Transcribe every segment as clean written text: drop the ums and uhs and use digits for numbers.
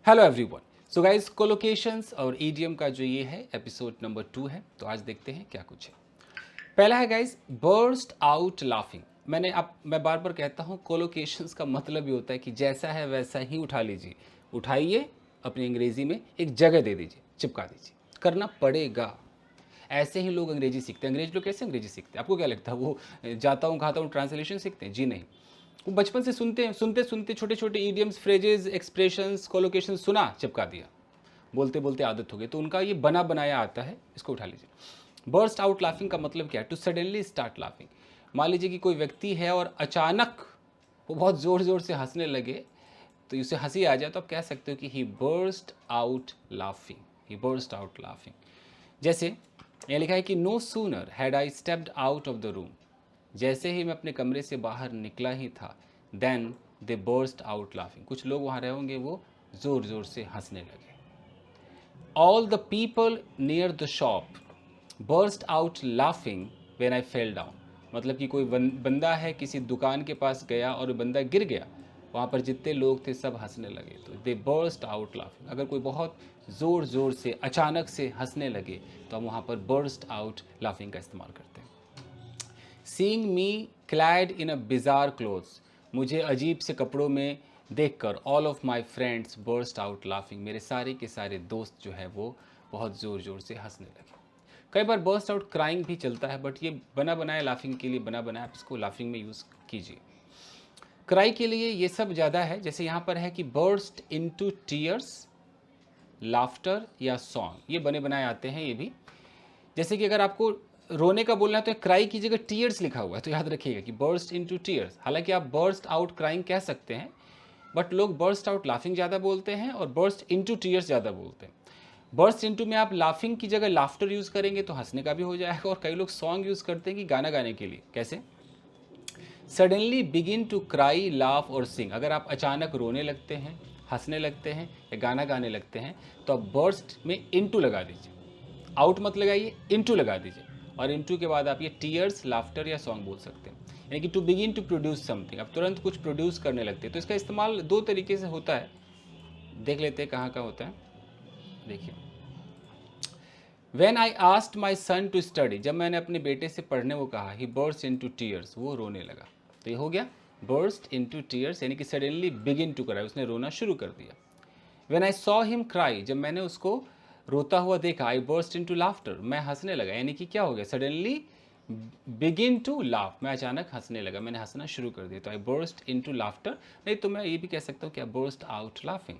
Hello everyone. So guys, collocations और idiom का जो ये है एपिसोड नंबर 2 है। तो आज देखते हैं क्या कुछ है। पहला है गाइस, बर्स्ट आउट लाफिंग। मैं बार बार कहता हूँ कोलोकेशंस का मतलब ये होता है कि जैसा है वैसा ही उठा लीजिए, उठाइए, अपनी अंग्रेजी में एक जगह दे दीजिए, चिपका दीजिए, करना पड़ेगा। ऐसे ही लोग अंग्रेजी सीखते हैं। अंग्रेज लोग कैसे अंग्रेजी सीखते हैं? आपको क्या लगता है वो जाता हूँ खाता हूँ ट्रांसलेशन सीखते हैं? जी नहीं। वो बचपन से सुनते हैं, सुनते सुनते छोटे छोटे ईडियम्स, फ्रेजेस, एक्सप्रेशंस, कोलोकेशन सुना, चिपका दिया, बोलते बोलते आदत हो गई, तो उनका ये बना बनाया आता है। इसको उठा लीजिए। बर्स्ट आउट लाफिंग का मतलब क्या है? To suddenly start laughing. मान लीजिए कि कोई व्यक्ति है और अचानक वो बहुत ज़ोर ज़ोर से हंसने लगे, तो उसे हंसी आ जाए तो आप कह सकते हो कि he burst out laughing, he burst out laughing. जैसे यहाँ लिखा है कि no sooner had I stepped out of the room, जैसे ही मैं अपने कमरे से बाहर निकला ही था, then they burst out laughing. कुछ लोग वहाँ रहे होंगे, वो ज़ोर ज़ोर से हंसने लगे। All the people near the shop burst out laughing when I fell down. मतलब कि कोई बंदा है, किसी दुकान के पास गया और बंदा गिर गया, वहाँ पर जितने लोग थे सब हंसने लगे, तो दे बर्स्ट आउट लाफिंग। अगर कोई बहुत ज़ोर ज़ोर से अचानक से हंसने लगे तो हम वहाँ पर बर्स्ट आउट लाफिंग का इस्तेमाल करते हैं। Seeing me clad in a bizarre clothes, मुझे अजीब से कपड़ों में देखकर all of my friends burst out laughing, मेरे सारे के सारे दोस्त जो है वो बहुत ज़ोर ज़ोर से हंसने लगे। कई बार बर्स्ट आउट क्राइंग भी चलता है, बट ये बना बनाया लाफिंग के लिए बना बनाया, आप इसको लाफिंग में यूज़ कीजिए। क्राई के लिए ये सब ज़्यादा है। जैसे यहाँ पर है कि बर्स्ट इनटू टीयर्स, लाफ्टर या सॉन्ग, ये बने बनाए आते हैं ये भी। जैसे कि अगर आपको रोने का बोलना है तो क्राई की जगह टीयर्स लिखा हुआ है, तो याद रखिएगा कि बर्स्ट इनटू टीयर्स। हालांकि आप बर्स्ट आउट क्राइंग कह सकते हैं, बट लोग बर्स्ट आउट लाफिंग ज़्यादा बोलते हैं और बर्स्ट इनटू टीयर्स ज़्यादा बोलते हैं। बर्स्ट इनटू में आप लाफिंग की जगह लाफ्टर यूज़ करेंगे तो हंसने का भी हो जाएगा। और कई लोग सॉन्ग यूज़ करते हैं कि गाना गाने के लिए। कैसे? Suddenly begin to cry, laugh और सिंग। अगर आप अचानक रोने लगते हैं, हंसने लगते हैं या गाना गाने लगते हैं, तो आप बर्स्ट में इनटू लगा दीजिए। आउट मत लगाइए, इनटू लगा दीजिए। और इनटू के बाद आप ये टीयर्स, लाफ्टर या सॉन्ग बोल सकते हैं। यानी कि to begin to produce something, आप तुरंत कुछ प्रोड्यूस करने लगते हैं। तो इसका इस्तेमाल दो तरीके से होता है, देख लेते हैं कहाँ का होता है। देखिए, When I asked my son to study, जब मैंने अपने बेटे से पढ़ने को कहा, he burst into tears, वो रोने लगा। तो ये हो गया burst into tears, यानी कि suddenly begin to cry, उसने रोना शुरू कर दिया। When I saw him cry, जब मैंने उसको रोता हुआ देखा, I burst into laughter, मैं हंसने लगा। यानी कि क्या हो गया? suddenly begin to laugh, मैं अचानक हंसने लगा, मैंने हंसना शुरू कर दिया, तो I burst into laughter। नहीं तो मैं ये भी कह सकता हूँ कि I burst out laughing।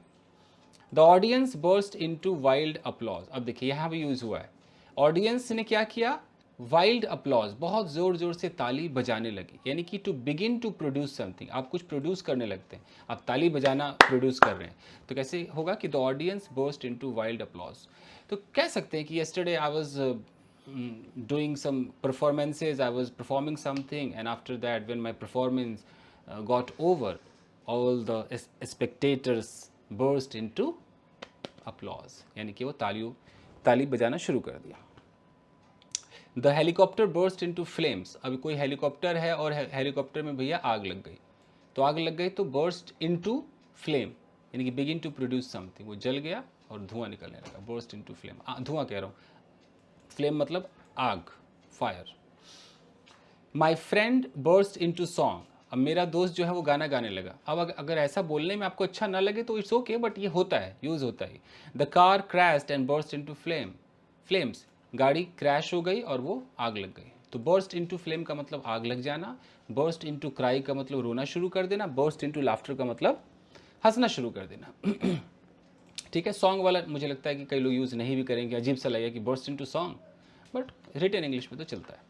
The audience burst into wild applause. अब देखिए यहाँ भी यूज हुआ है। ऑडियंस ने क्या किया? वाइल्ड अपलॉज, बहुत जोर जोर से ताली बजाने लगी। यानी कि to begin to produce something, आप कुछ प्रोड्यूस करने लगते हैं, आप ताली बजाना प्रोड्यूस कर रहे हैं। तो कैसे होगा कि the audience burst into wild applause. तो कह सकते हैं कि yesterday I was doing some performances, I was performing something, and after that when my performance got over, all the spectators burst into applause, यानी कि वो ताली बजाना शुरू कर दिया। The helicopter burst into flames. अभी कोई हेलीकॉप्टर है और हेलीकॉप्टर में भैया आग लग गई, तो आग लग गई तो बर्स्ट इनटू फ्लेम, यानी कि बिगिन टू प्रोड्यूस समथिंग, वो जल गया और धुआं निकलने लगा। बर्स्ट इनटू फ्लेम, धुआं कह रहा हूँ, फ्लेम मतलब आग, fire. My friend burst into song, अब मेरा दोस्त जो है वो गाना गाने लगा। अब अगर ऐसा बोलने में आपको अच्छा ना लगे तो इट्स ओके, बट ये होता है, यूज़ होता है। The car crashed and burst into flames, गाड़ी क्रैश हो गई और वो आग लग गई। तो बर्स्ट इनटू फ्लेम का मतलब आग लग जाना, बर्स्ट इनटू क्राई का मतलब रोना शुरू कर देना, बर्स्ट इनटू लाफ्टर का मतलब हंसना शुरू कर देना। ठीक है, सॉन्ग वाला मुझे लगता है कि कई लोग यूज़ नहीं भी करेंगे, अजीब सा लगेगा कि burst into song, but written English में तो चलता है।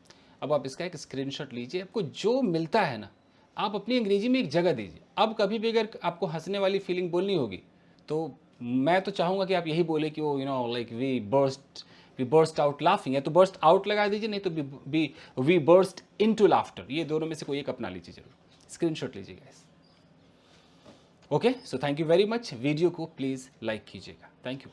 अब आप इसका एक स्क्रीनशॉट लीजिए, आपको जो मिलता है ना आप अपनी अंग्रेजी में एक जगह दीजिए। अब कभी भी अगर आपको हंसने वाली फीलिंग बोलनी होगी तो मैं तो चाहूँगा कि आप यही बोले कि वो like we burst out laughing, या तो बर्स्ट आउट लगा दीजिए, नहीं तो वी बर्स्ट इनटू लाफ्टर। ये दोनों में से कोई एक अपना लीजिए, जरूर स्क्रीनशॉट लीजिए guys. Okay, so thank you very much. Video को प्लीज़ लाइक कीजिएगा। Thank you.